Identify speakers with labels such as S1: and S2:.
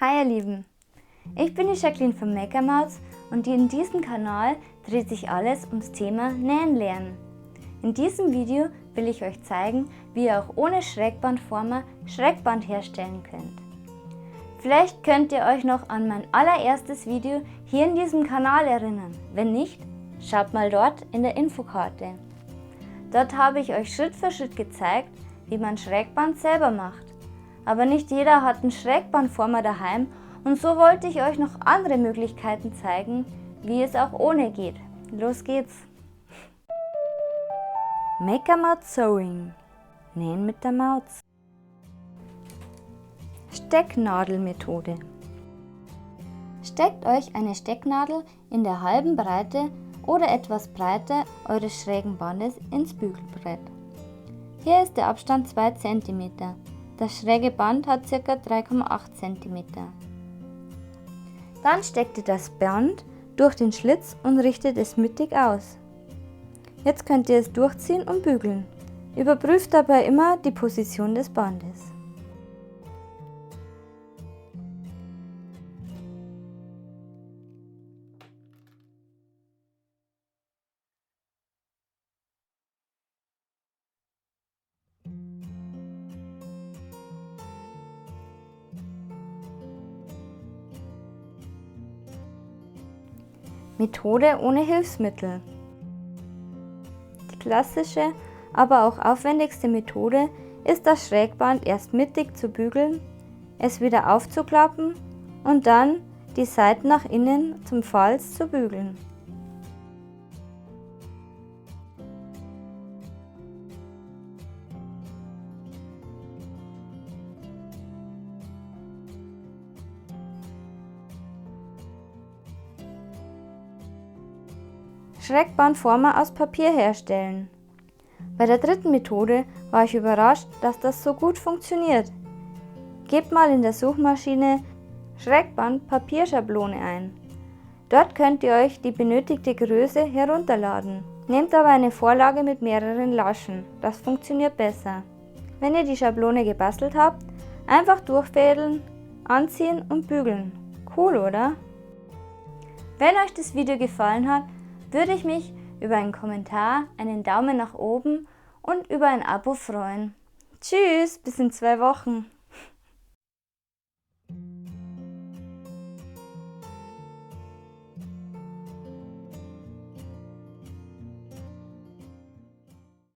S1: Hi ihr Lieben, ich bin die Jacqueline von Makermaus und in diesem Kanal dreht sich alles ums Thema Nähen lernen. In diesem Video will ich euch zeigen, wie ihr auch ohne Schrägbandformer Schrägband herstellen könnt. Vielleicht könnt ihr euch noch an mein allererstes Video hier in diesem Kanal erinnern. Wenn nicht, schaut mal dort in der Infokarte. Dort habe ich euch Schritt für Schritt gezeigt, wie man Schrägband selber macht. Aber nicht jeder hat einen Schrägbandformer daheim und so wollte ich euch noch andere Möglichkeiten zeigen, wie es auch ohne geht. Los geht's! Makermaus Sewing. Nähen mit der Maus. Stecknadelmethode. Steckt euch eine Stecknadel in der halben Breite oder etwas breiter eures schrägen Bandes ins Bügelbrett. Hier ist der Abstand 2 cm. Das schräge Band hat ca. 3,8 cm. Dann steckt ihr das Band durch den Schlitz und richtet es mittig aus. Jetzt könnt ihr es durchziehen und bügeln. Überprüft dabei immer die Position des Bandes. Methode ohne Hilfsmittel. Die klassische, aber auch aufwendigste Methode ist, das Schrägband erst mittig zu bügeln, es wieder aufzuklappen und dann die Seiten nach innen zum Falz zu bügeln. Schrägbandformer aus Papier herstellen. Bei der dritten Methode war ich überrascht, dass das so gut funktioniert. Gebt mal in der Suchmaschine Schrägband Papierschablone ein. Dort könnt ihr euch die benötigte Größe herunterladen. Nehmt aber eine Vorlage mit mehreren Laschen, das funktioniert besser. Wenn ihr die Schablone gebastelt habt, einfach durchfädeln, anziehen und bügeln. Cool, oder? Wenn euch das Video gefallen hat, würde ich mich über einen Kommentar, einen Daumen nach oben und über ein Abo freuen. Tschüss, bis in 2 Wochen.